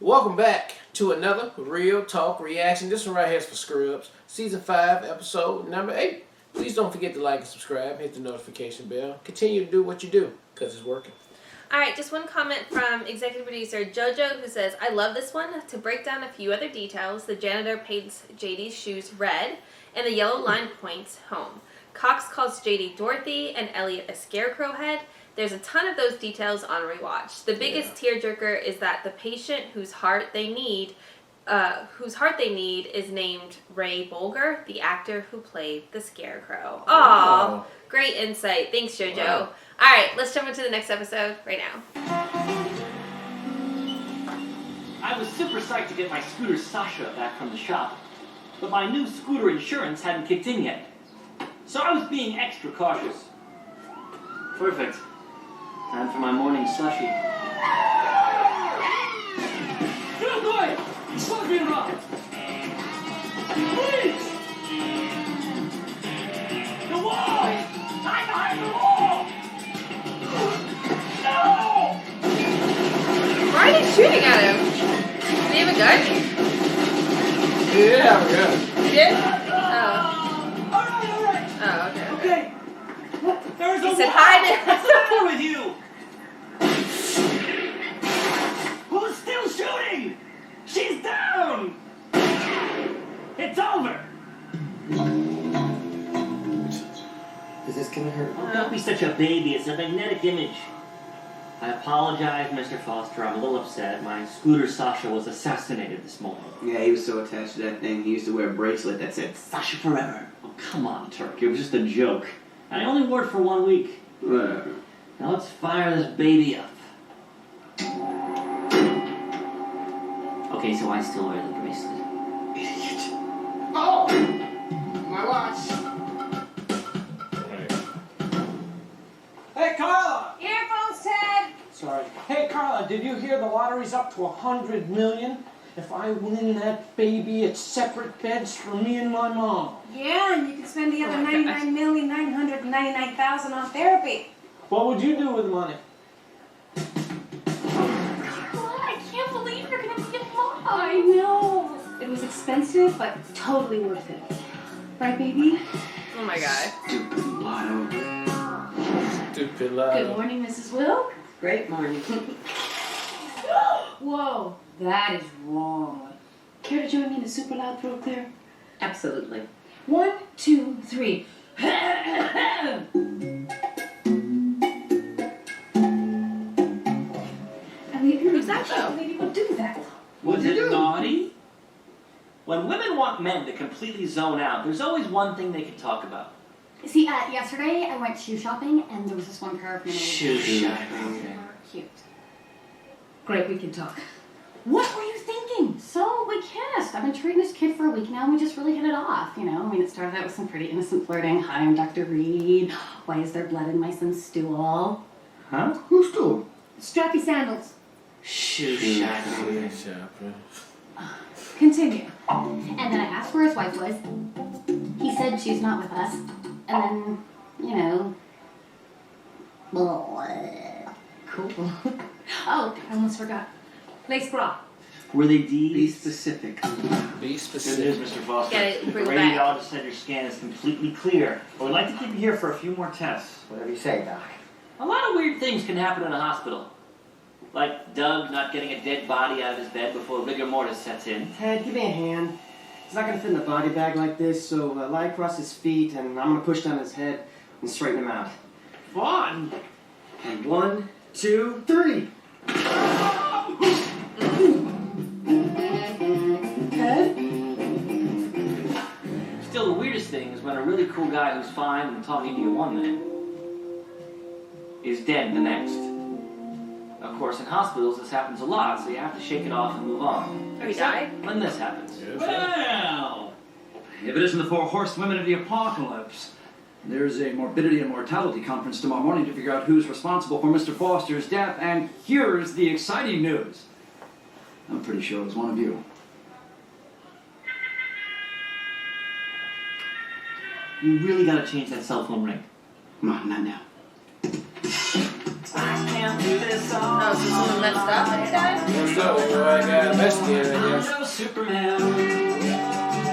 Welcome back to another Real Talk Reaction. This one right here is for Scrubs. Season 5, episode number 8. Please don't forget to like and subscribe. Hit the notification bell. Continue to do what you do, because it's working. Alright, just one comment from executive producer JoJo, who says, I love this one. To break down a few other details, the janitor paints JD's shoes red, and the yellow line points home. Cox calls JD Dorothy, and Elliot a scarecrow head. There's a ton of those details on rewatch. The biggest tearjerker is that the patient whose heart they need is named Ray Bolger, the actor who played the Scarecrow. Aww, great insight. Thanks, JoJo. Wow. All right, let's jump into the next episode right now. I was super psyched to get my scooter Sasha back from the shop, but my new scooter insurance hadn't kicked in yet. So I was being extra cautious. Perfect. Time for my morning slushie. Good boy! Slow me around! Please! The wall! I'm behind the wall! No! Why are they shooting at him? Do they have a gun? He did have a gun. He did? Oh. Alright. Oh, okay. Okay. There's He a said, wall. hide it. What's the matter with you? Who's still shooting? She's down! It's over! Is this gonna hurt? Oh, don't be such a baby. It's a magnetic image. I apologize, Mr. Foster. I'm a little upset. My scooter Sasha was assassinated this morning. Yeah, he was so attached to that thing, he used to wear a bracelet that said, Sasha forever. Oh, come on, Turk. It was just a joke. I only wore it for 1 week. Whatever. Now let's fire this baby up. Okay, so I still wear the bracelet. Idiot. Oh! My watch. Hey, Carla! Earphones, Ted! Sorry. Hey, Carla, did you hear the lottery's up to 100 million? If I win that baby, it's separate beds for me and my mom. Yeah, and you can spend the other 99,999,000 on therapy. What would you do with the money? I can't believe you're gonna be a mom. I know. It was expensive, but totally worth it. Right, baby? Oh my god. Stupid lotto. Stupid lie. Good morning, Mrs. Wilk. Great morning. Whoa, that is wrong. Care to join me in a super loud throat clear? Absolutely. 1, 2, 3. Who's that, though? Lady would do that. Was it naughty? When women want men to completely zone out, there's always one thing they can talk about. See, yesterday I went shoe shopping and there was this one pair of mini. Shoe shopping. Cute. Great, we can talk. What were you thinking? So we kissed. I've been treating this kid for a week now and we just really hit it off, you know? I mean, it started out with some pretty innocent flirting. Hi, I'm Dr. Reed. Why is there blood in my son's stool? Huh? Who's still? Strappy sandals. Shoe shopping. Continue. And then I asked where his wife was. He said she's not with us. And then, you know... Cool. Oh, I almost forgot. Lace bra. Were they Be D's? specific. Be Good news, specific. Mr. Foster. Get it, The bring it back. radiologist said your scan is completely clear. But we'd like to keep you here for a few more tests. Whatever you say, Doc. A lot of weird things can happen in a hospital. Like Doug not getting a dead body out of his bed before rigor mortis sets in. Ted, give me a hand. He's not gonna fit in the body bag like this, so lie across his feet, and I'm gonna push down his head and straighten him out. Fun! And 1, 2, 3. Ted? Still, the weirdest thing is when a really cool guy who's fine and talking to you one minute is dead the next. Of course, in hospitals, this happens a lot, so you have to shake it off and move on. Oh, he died? When this happens. Well, if it isn't the 4 horsewomen of the apocalypse, there's a morbidity and mortality conference tomorrow morning to figure out who's responsible for Mr. Foster's death, and here's the exciting news. I'm pretty sure it was one of you. You really gotta change that cell phone ring. Come on, not now. I can't do this all. Oh, so someone messed up and he died? up. Everybody got investigated, I guess. I'm no Superman.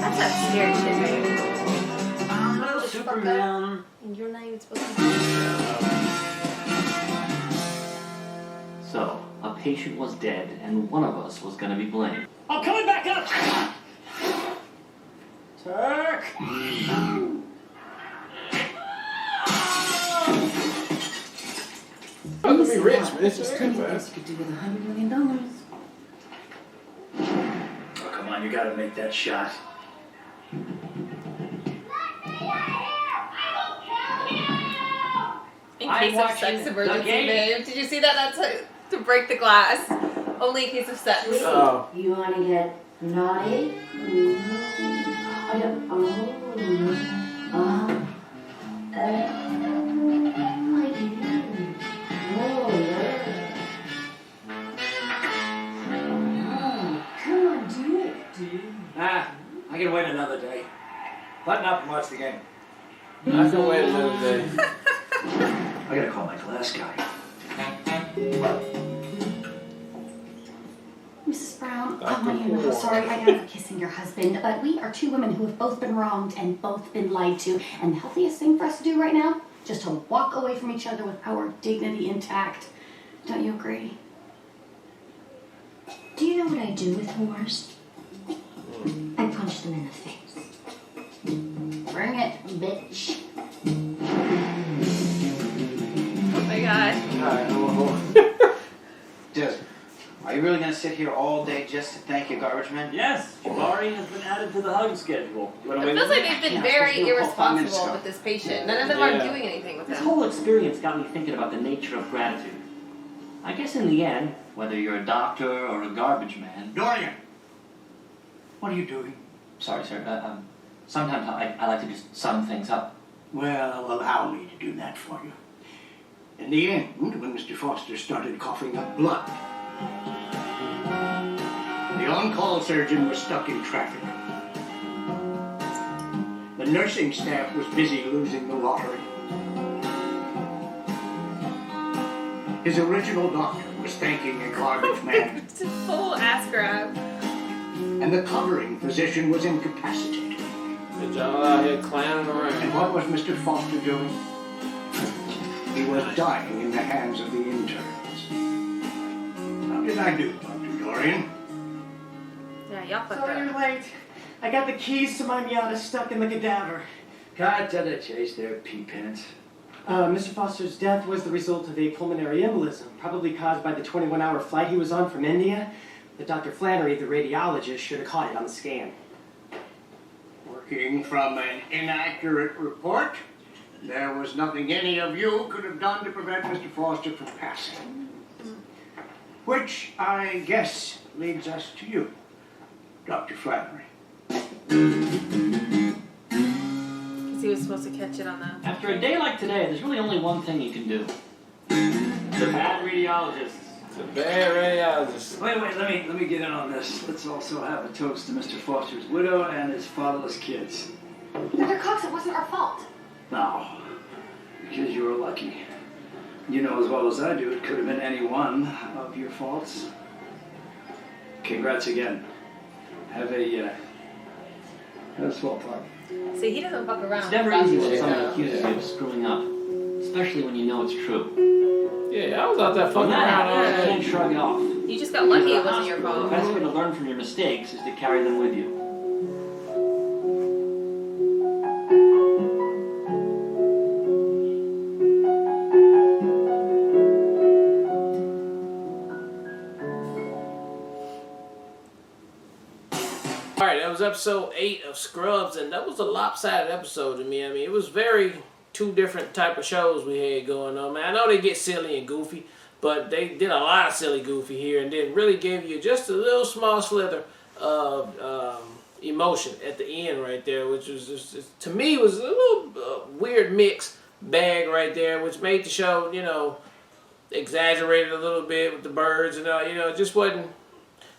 That's not scary shit, babe. I'm no Superman. And you're not even supposed to be. So, a patient was dead, and one of us was going to be blamed. I'm coming back up! Turk! Supposed to be rich, man. It's There's just plenty of everybody. things you could do with $100 million. Oh, come on, you gotta make that shot. In I'm case of watching sex the emergency, game. babe. Did you see that? That's to break the glass. Only in case of sex. Oh. You want to get naughty? I don't. Oh. I do. Oh, yeah. Come on, do it, dude. Ah, I can wait another day. Button up and watch the game. I can wait another day. I gotta call my glass guy. Mrs. Brown, I Dr. want you to know how Moore. sorry I am for kissing your husband, but we are two women who have both been wronged and both been lied to, and the healthiest thing for us to do right now, just to walk away from each other with our dignity intact. Don't you agree? Do you know what I do with whores? I punch them in the face. Bring it, bitch. Oh my god. Alright, hold on. Dude, are you really gonna sit here all day just to thank your garbage man? Yes, Jabari has been added to the hug schedule. You want to It wait feels with like me? they've been Yeah, very I was gonna call 5 minutes irresponsible ago. with this patient. None of them Yeah. are doing anything with This him. whole experience got me thinking about the nature of gratitude. I guess in the end, whether you're a doctor or a garbage man. Dorian! What are you doing? Sorry, sir. Sometimes I like to just sum things up. Well, allow me to do that for you. In the end, when Mr. Foster started coughing up blood, the on-call surgeon was stuck in traffic. The nursing staff was busy losing the lottery. His original doctor was thanking a garbage man, It's a full ass grab. and the covering physician was incapacitated. Good y'all out here clowning around. And what was Mr. Foster doing? He was dying in the hands of the interns. How did I do, Dr. Dorian? Yeah, y'all fucked Sorry up. you're late. I got the keys to my Miata stuck in the cadaver. Cut to the chase there, pea pants. Mr. Foster's death was the result of a pulmonary embolism, probably caused by the 21-hour flight he was on from India. But Dr. Flannery, the radiologist, should have caught it on the scan. Working from an inaccurate report, there was nothing any of you could have done to prevent Mr. Foster from passing. Which, I guess, leads us to you, Dr. Flannery. Because he was supposed to catch it on the. After a day like today, there's really only one thing you can do. The bad radiologist. It's a bad radiologist. Wait, let me get in on this. Let's also have a toast to Mr. Foster's widow and his fatherless kids. Dr. Cox, it wasn't our fault. No, because you were lucky. You know as well as I do, it could have been any one of your faults. Congrats again. Have a swell time. See, he doesn't fuck around. It's never easy when Yeah. someone accuses you of screwing up, especially when you know it's true. Yeah, I was out there When fucking that around all happens, you day. can't shrug it off. You just got lucky it wasn't your The fault. best way to learn from your mistakes is to carry them with you. Alright, that was episode 8 of Scrubs, and that was a lopsided episode to me. I mean, it was very two different type of shows we had going on, man. I know they get silly and goofy, but they did a lot of silly goofy here and then really gave you just a little small slither of emotion at the end right there, which was just, to me, was a little weird mix bag right there, which made the show, you know, exaggerated a little bit with the birds and all, you know, it just wasn't.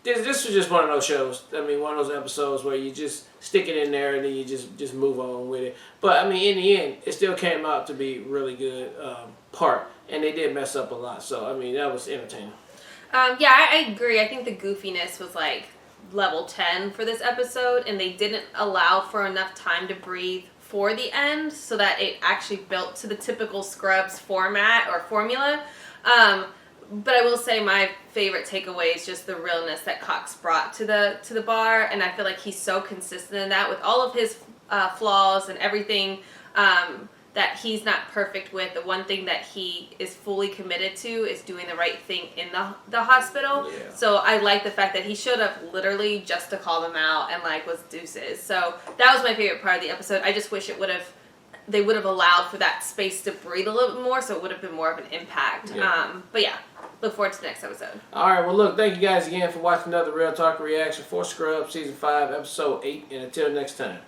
This was just one of those shows. I mean, one of those episodes where you just stick it in there and then you just move on with it. But I mean, in the end, it still came out to be really good part, and they did mess up a lot. So I mean, that was entertaining. Yeah, I agree. I think the goofiness was like level 10 for this episode, and they didn't allow for enough time to breathe for the end so that it actually built to the typical Scrubs format or formula. But I will say my favorite takeaway is just the realness that Cox brought to the bar, and I feel like he's so consistent in that with all of his flaws and everything that he's not perfect with. The one thing that he is fully committed to is doing the right thing in the hospital. Yeah. So I like the fact that he showed up literally just to call them out and like was deuces. So that was my favorite part of the episode. I just wish they would have allowed for that space to breathe a little bit more, so it would have been more of an impact. Yeah. But yeah, look forward to the next episode. All right, well, look, thank you guys again for watching another Real Talk reaction for Scrubs Season 5, Episode 8, and until next time.